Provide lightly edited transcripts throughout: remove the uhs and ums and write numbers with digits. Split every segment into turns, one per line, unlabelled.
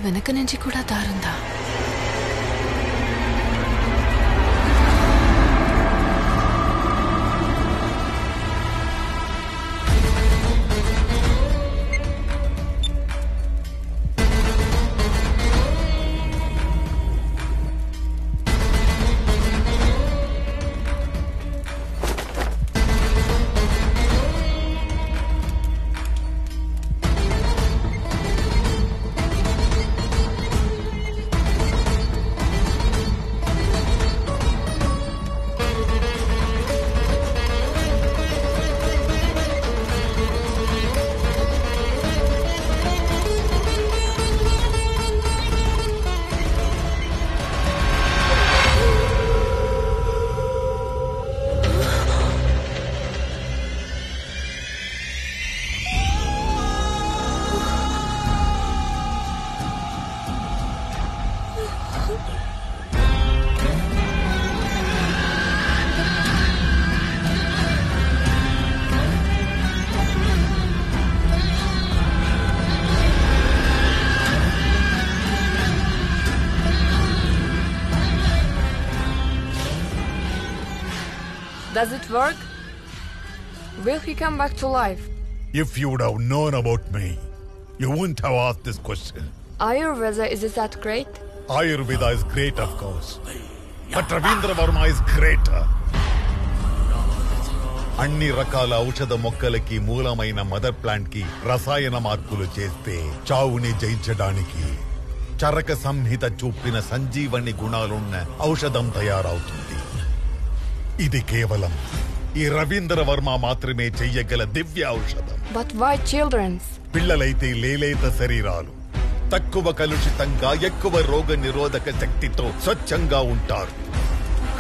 వెనక నుంచి కూడా దారుందా?
Does it work? Will he come back to life?
If you would have known about me, you wouldn't have asked this question.
Ayurveda, is it that great?
Ayurveda is great, of course. But Ravindra Varma is greater. అన్ని రకాల ఔషధ మొక్కలకి మూలమైన mother plant కి రసాయన మార్పులు చేస్తే చావుని జయించడానికి చరక సంహిత చూపిన సంజీవని గుణాలున్న ఔషధం తయారవుతుంది. ఇది కేవలం ఈ రవీంద్ర వర్మ మాత్రమే చెయ్యగల దివ్య ఔషధం.
But why children's?
పిల్లలైతే లేలేత శరీరాలు, తక్కువ కలుషితంగా ఎక్కువ రోగ నిరోధక శక్తితో స్వచ్ఛంగా ఉంటారు.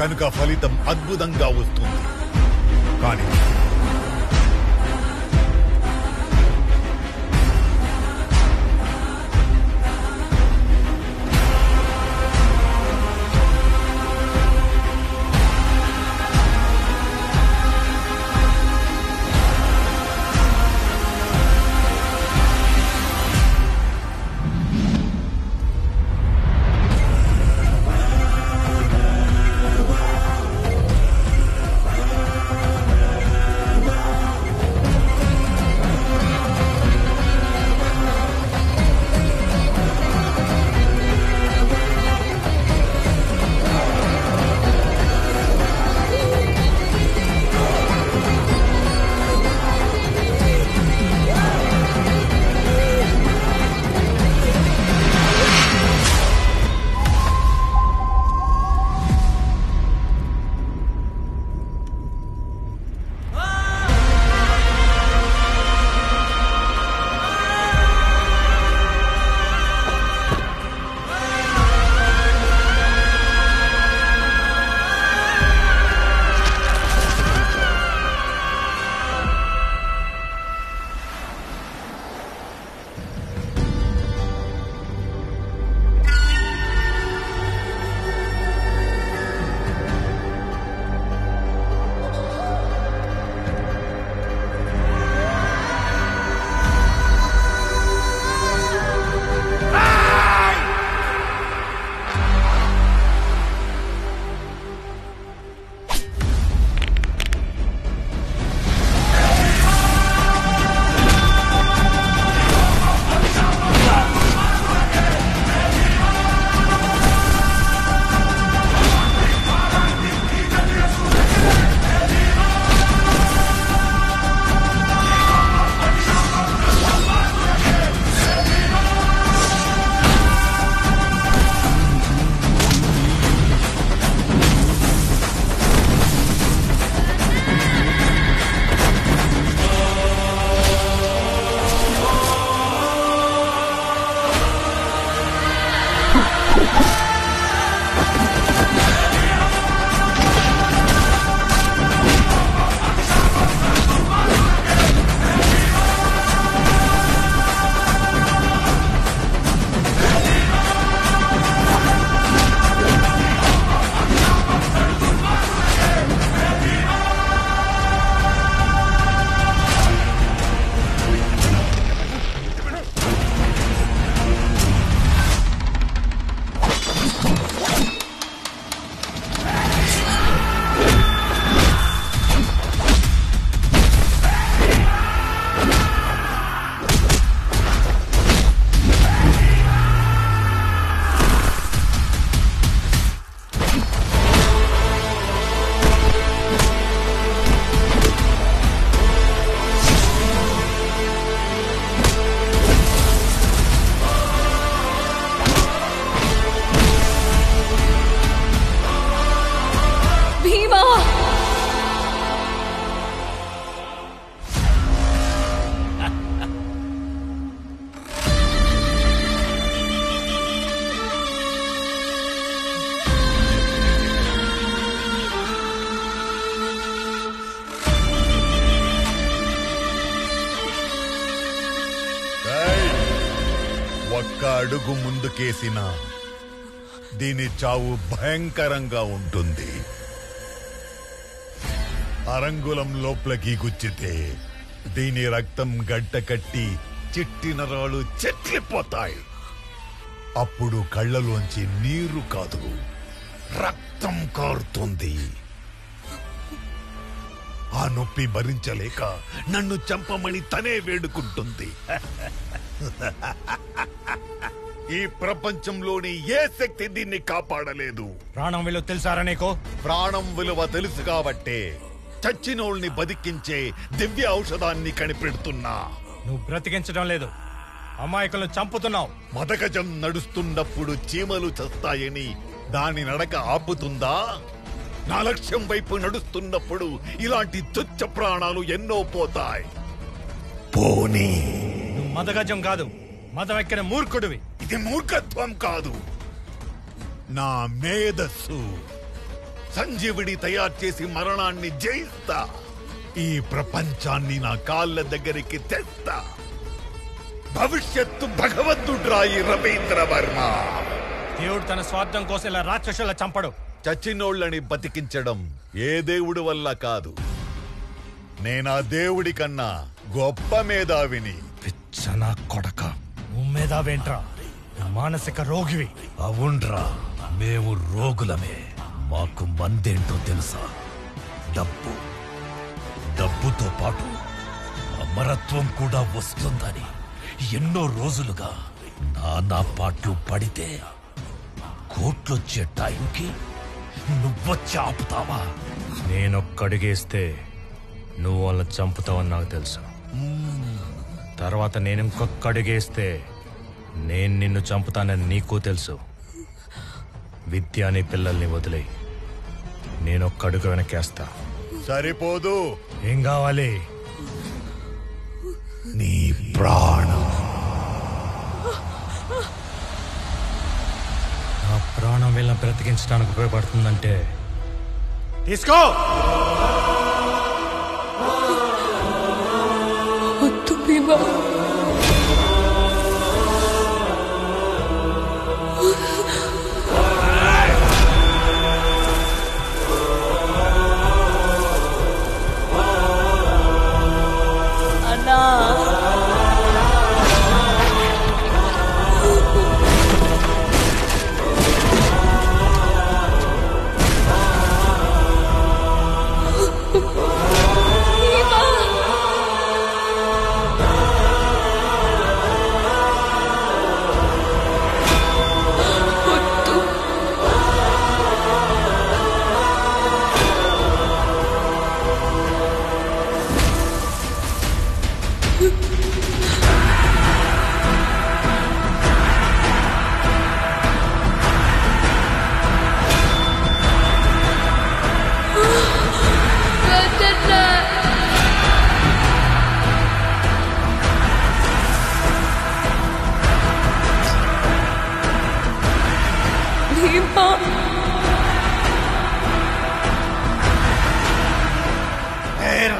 కనుక ఫలితం అద్భుతంగా వస్తుంది. కానీ
భీమా!
ఒక్క అడుగు ముందుకేసిన దీని చావు భయంకరంగా ఉంటుంది. అరంగుళం లోపలికి గుచ్చితే దీని రక్తం గడ్డ కట్టి చిట్టి నరాలు చెట్లిపోతాయి. అప్పుడు కళ్ళలోంచి నీరు కాదు, రక్తం కారుతుంది. ఆ నొప్పి భరించలేక నన్ను చంపమని తనే వేడుకుంటుంది. ఈ ప్రపంచంలోని ఏ శక్తి దీన్ని కాపాడలేదు.
ప్రాణం విలువ తెలుసారా నీకు?
ప్రాణం విలువ తెలుసు కాబట్టే చచ్చినోళ్ళని బతికించే దివ్య ఔషధాన్ని కనిపెడుతున్నా.
నువ్వు బ్రతికించడం లేదు, అమాయకులను చంపుతున్నావు.
మదగజం నడుస్తున్నప్పుడు చీమలు చస్తాయని దాని నడక ఆపుతుందా? నా లక్ష్యం వైపు నడుస్తున్నప్పుడు ఇలాంటి తుచ్చ ప్రాణాలు ఎన్నో పోతాయి. పోనీ
నువ్వు మదగజం కాదు, మదం ఎక్కిన మూర్ఖుడివి.
ఇది మూర్ఖత్వం కాదు, నా మేధస్సు. సంజీవుడి తయారు చేసి మరణాన్ని జయిస్తా. ఈ ప్రపంచాన్ని నా కాళ్ళ దగ్గరికి తెస్తా. భవిష్యత్తు భగవంతుడ్రాయి రవీంద్ర వర్మ.
దేవుడు తన స్వార్థం కోసం ఇలా రాక్షసుల చంపడు.
చచ్చినోళ్ళని బతికించడం ఏ దేవుడి వల్ల కాదు. నేనా దేవుడి కన్నా గొప్ప మేధావిని.
పిచ్చనా కొడక, నువ్వు మేధావేంట్రా? మానసిక రోగివి.
అవునరా, మేము రోగులమే. మాకు మందేంటో తెలుసా? డబ్బు. డబ్బుతో పాటు అమరత్వం కూడా వస్తుందని ఎన్నో రోజులుగా నానా పాటలు పడితే కోట్లొచ్చే టైంకి నువ్వొచ్చి ఆపుతావా?
నేనొక్కడిగేస్తే నువ్వు వాళ్ళని చంపుతావని నాకు తెలుసు. తర్వాత నేను ఇంకొక్కడిగేస్తే నేను నిన్ను చంపుతానని నీకు తెలుసు. విద్య అనే పిల్లల్ని వదిలే నేనొక్కడుగు వెనకేస్తా.
సరిపోదు.
ఏం కావాలి?
నీ ప్రాణం.
నా ప్రాణం వీళ్ళని బ్రతికించడానికి ఉపయోగపడుతుందంటే తీసుకో.
వద్దు భీమా. అన్నా,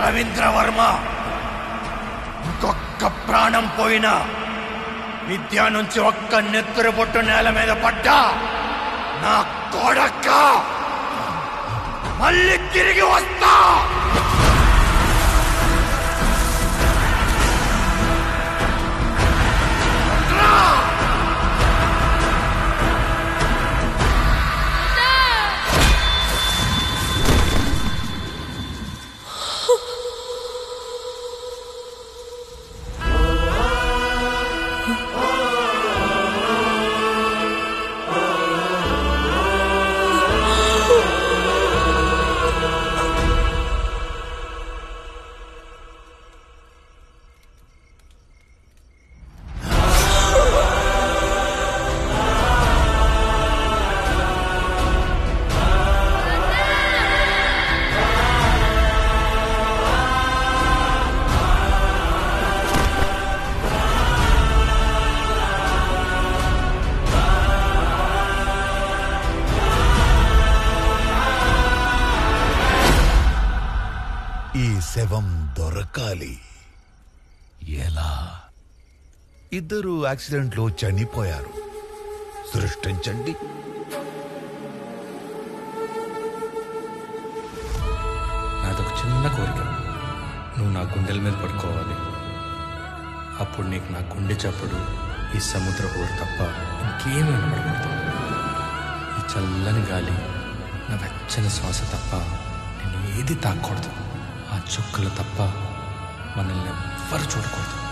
రవీంద్ర వర్మ, ఇంకొక్క ప్రాణం పోయినా, విద్య నుంచి ఒక్క నెత్తురు బొట్టు నేల మీద పడ్డా నా కొడక్క మళ్ళీ తిరిగి వస్తా.
శవం దొరకాలి. ఎలా? ఇద్దరు యాక్సిడెంట్లో చనిపోయారు. సృష్టించండి.
నాదొక చిన్న కోరిక. నువ్వు నా గుండెల మీద పడుకోవాలి. అప్పుడు నీకు నా గుండె చప్పుడు, ఈ సముద్ర హోరు తప్ప ఇంకేమీ వినపడకూడదు. ఈ చల్లని గాలి, నా వెచ్చని శ్వాస తప్ప నేను ఏది తాకూడదు. ఆ చుక్కలు తప్ప మనల్ని ఎవ్వరు చూడకూడదు.